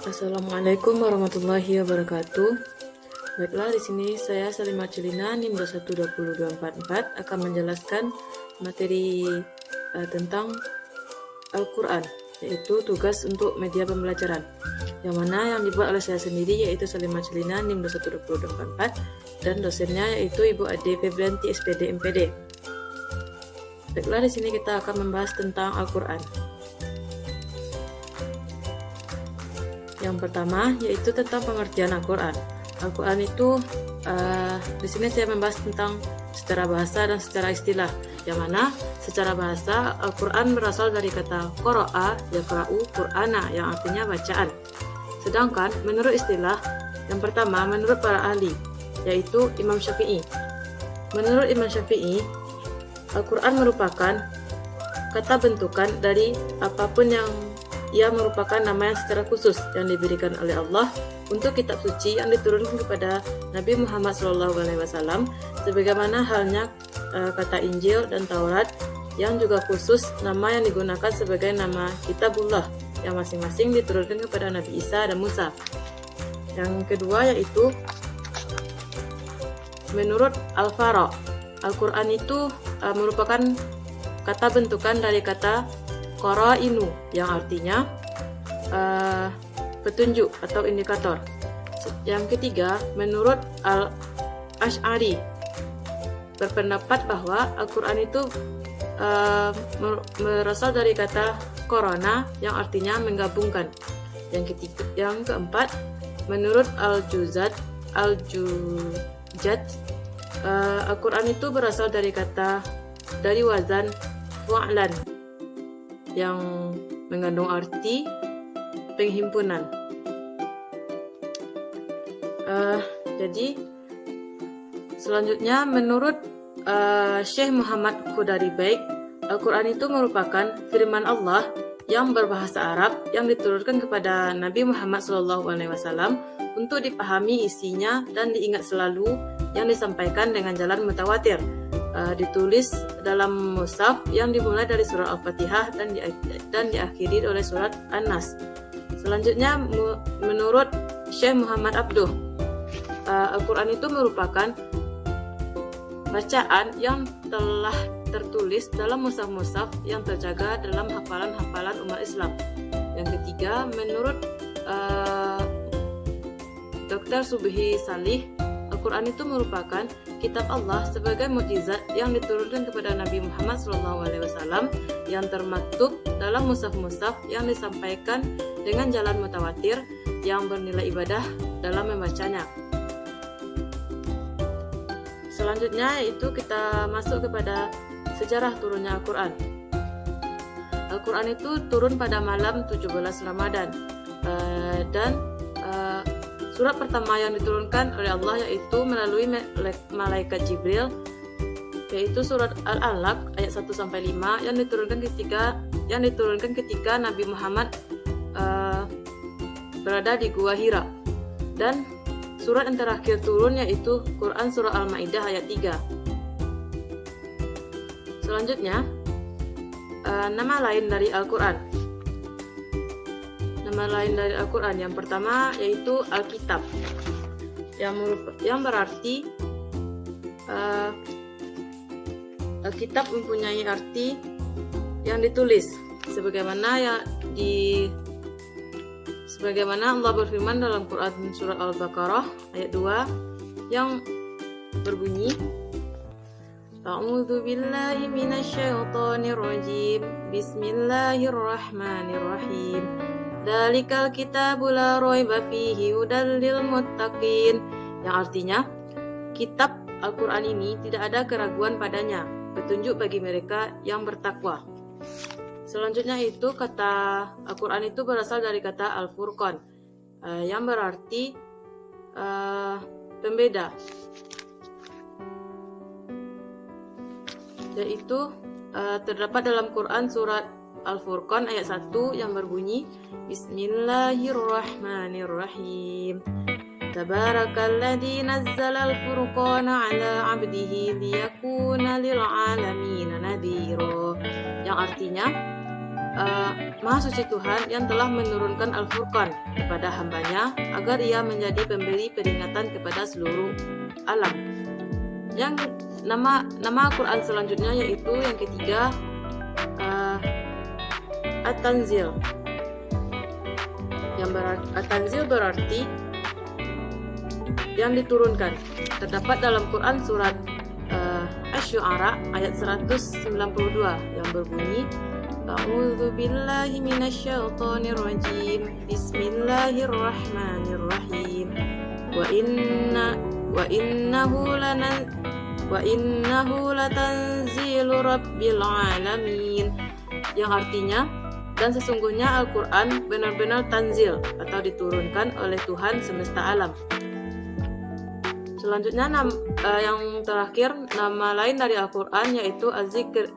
Assalamualaikum warahmatullahi wabarakatuh. Baiklah, di sini saya Salimah Celina NIM 2120244 akan menjelaskan materi tentang Al-Quran, yaitu tugas untuk media pembelajaran, yang mana yang dibuat oleh saya sendiri yaitu Salimah Celina NIM 2120244 dan dosennya yaitu Ibu Ade Febrianti SPD MPD. Baiklah, di sini kita akan membahas tentang Al-Quran. Yang pertama yaitu tentang pengertian Al-Quran. Al-Quran itu di sini saya membahas tentang secara bahasa dan secara istilah. Yang mana secara bahasa Al-Quran berasal dari kata qara'a yaqra'u Qur'ana yang artinya bacaan. Sedangkan menurut istilah, yang pertama menurut para ahli yaitu Imam Syafi'i. Menurut Imam Syafi'i, Al-Quran merupakan kata bentukan dari apapun yang ia merupakan nama yang secara khusus yang diberikan oleh Allah untuk kitab suci yang diturunkan kepada Nabi Muhammad SAW, sebagaimana halnya kata Injil dan Taurat yang juga khusus nama yang digunakan sebagai nama Kitabullah yang masing-masing diturunkan kepada Nabi Isa dan Musa. Yang kedua yaitu menurut Al-Fara, Al-Quran itu merupakan kata bentukan dari kata qara'inu yang artinya petunjuk atau indikator. Yang ketiga, menurut Al-Ash'ari berpendapat bahwa Al-Quran itu berasal dari kata korona yang artinya menggabungkan. Yang keempat, menurut Al-Juzad Al-Quran itu berasal dari wazan fu'lan yang mengandung arti penghimpunan. Jadi selanjutnya menurut Syekh Muhammad Khudari Baik, Al-Quran itu merupakan firman Allah yang berbahasa Arab yang diturunkan kepada Nabi Muhammad SAW untuk dipahami isinya dan diingat selalu, yang disampaikan dengan jalan mutawatir. Ditulis dalam mushaf yang dimulai dari surat Al-Fatihah dan diakhiri oleh surat An-Nas. Selanjutnya menurut Syekh Muhammad Abduh, Al-Quran itu merupakan bacaan yang telah tertulis dalam mushaf-mushaf yang terjaga dalam hafalan-hafalan umat Islam. Yang ketiga, menurut Dr. Subhi Salih, Al-Quran itu merupakan kitab Allah sebagai mukjizat yang diturunkan kepada Nabi Muhammad SAW yang termaktub dalam mushaf-mushaf yang disampaikan dengan jalan mutawatir yang bernilai ibadah dalam membacanya. Selanjutnya yaitu kita masuk kepada sejarah turunnya Al-Quran. Al-Quran itu turun pada malam 17 Ramadan dan surat pertama yang diturunkan oleh Allah yaitu melalui malaikat Jibril, yaitu surat Al-Alaq ayat 1-5 yang diturunkan ketika Nabi Muhammad berada di Gua Hira. Dan surat yang terakhir turun yaitu Quran surah Al-Maidah ayat 3. Selanjutnya nama lain dari Al-Quran. Nama lain dari Al-Quran yang pertama yaitu Alkitab, yang berarti Alkitab mempunyai arti yang ditulis, sebagaimana Allah berfirman dalam Quran surah Al-Baqarah ayat 2 yang berbunyi, A'udzu billahi minasyaitonir rajim. Bismillahirrahmanirrahim. Dzalikal kitabu la raiba fihi hudal lil muttaqin, yang artinya kitab Al-Quran ini tidak ada keraguan padanya, petunjuk bagi mereka yang bertakwa. Selanjutnya itu kata Al-Quran itu berasal dari kata Al-Furqan yang berarti pembeda, yaitu terdapat dalam Quran surat Al-Furqan ayat 1 yang berbunyi, Bismillahirrahmanirrahim. Tabarakalladzi nazzalal furqana ala 'abdihi liyakuna lil 'alamin nadhira, yang artinya Maha Suci Tuhan yang telah menurunkan Al-Furqan kepada hambanya agar ia menjadi pemberi peringatan kepada seluruh alam. Yang nama Al-Quran selanjutnya yaitu yang ketiga, At-Tanzil. At-Tanzil berarti yang diturunkan. Terdapat dalam Quran surat Asy-Syu'ara ayat 192 yang berbunyi, A'udzu billahi minasyaitonir rajim. Bismillahirrahmanirrahim. Wa innahu latanzilu rabbil alamin. Yang artinya, dan sesungguhnya Al-Quran benar-benar tanzil atau diturunkan oleh Tuhan semesta alam. Selanjutnya yang terakhir, nama lain dari Al-Quran yaitu Az-Zikr,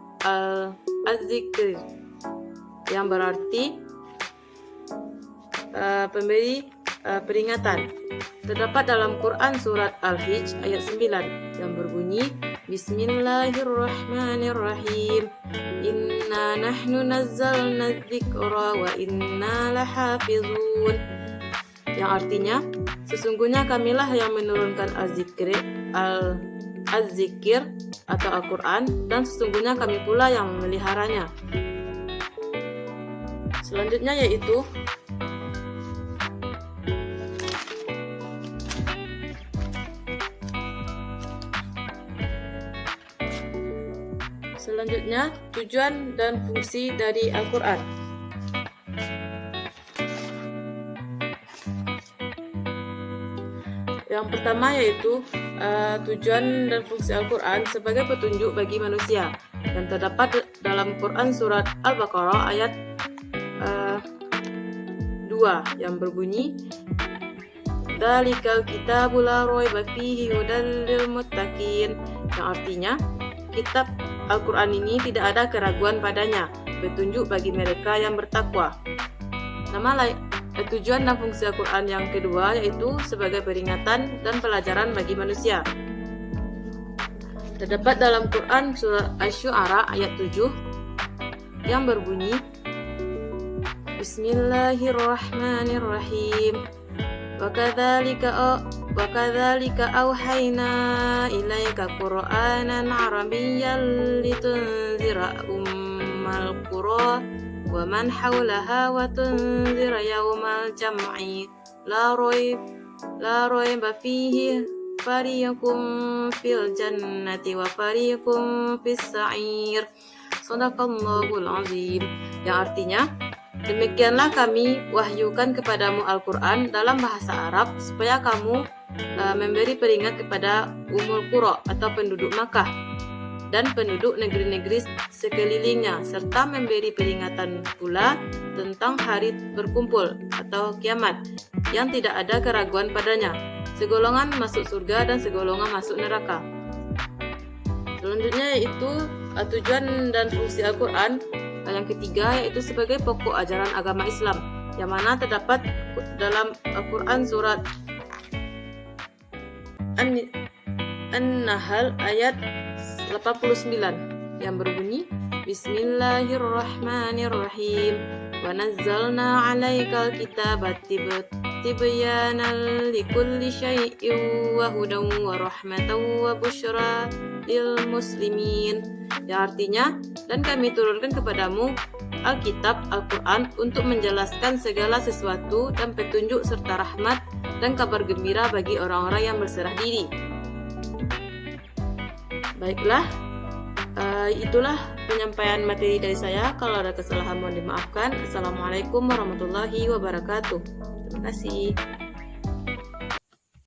yang berarti pemberi peringatan. Terdapat dalam Quran surat Al-Hijr ayat 9 yang berbunyi, Bismillahirrahmanirrahim. Inna nahnu nazzalna dzikra wa inna lahafizun. Yang artinya, sesungguhnya kamilah yang menurunkan Az-Zikr atau Al-Quran, dan sesungguhnya kami pula yang memeliharanya. Selanjutnya yaitu tujuan dan fungsi dari Al-Quran. Yang pertama yaitu tujuan dan fungsi Al-Quran sebagai petunjuk bagi manusia, yang terdapat dalam Quran surat Al-Baqarah ayat 2 yang berbunyi, Dzalikal kitabu la raiba fihi hudal lil muttaqin. Yang artinya, kitab Al-Quran ini tidak ada keraguan padanya, petunjuk bagi mereka yang bertakwa. Tujuan dan fungsi Al-Quran yang kedua yaitu sebagai peringatan dan pelajaran bagi manusia. Terdapat dalam Quran surah Asy-Syu'ara ayat 7 yang berbunyi, Bismillahirrahmanirrahim. Wa kadzalika auhayna ilaika Qur'anan Arabiyyan litunzira ummal qura wa man hawlaha wa tunzira yawmal jam'i la rayba fihi fariqun fil jannati wa fariqun fis sa'ir. Shadaqallahul azim. Yang artinya, demikianlah kami wahyukan kepadamu Al-Quran dalam bahasa Arab supaya kamu memberi peringat kepada Ummul Qura atau penduduk Makkah dan penduduk negeri-negeri sekelilingnya, serta memberi peringatan pula tentang hari berkumpul atau kiamat yang tidak ada keraguan padanya. Segolongan masuk surga dan segolongan masuk neraka. Selanjutnya yaitu tujuan dan fungsi Al-Quran yang ketiga yaitu sebagai pokok ajaran agama Islam, yang mana terdapat dalam Al-Quran surat An-Nahl ayat 89 yang berbunyi, Bismillahirrahmanirrahim. Wa nazzalna 'alaikal kitaba tibyanan likulli syai'in wa hudan wa rahmatan wa busyra lil muslimin. Yang artinya, dan kami turunkan kepadamu Alkitab, Al-Quran untuk menjelaskan segala sesuatu dan petunjuk serta rahmat dan kabar gembira bagi orang-orang yang berserah diri. Baiklah, itulah penyampaian materi dari saya. Kalau ada kesalahan mohon dimaafkan. Assalamualaikum warahmatullahi wabarakatuh. Terima kasih.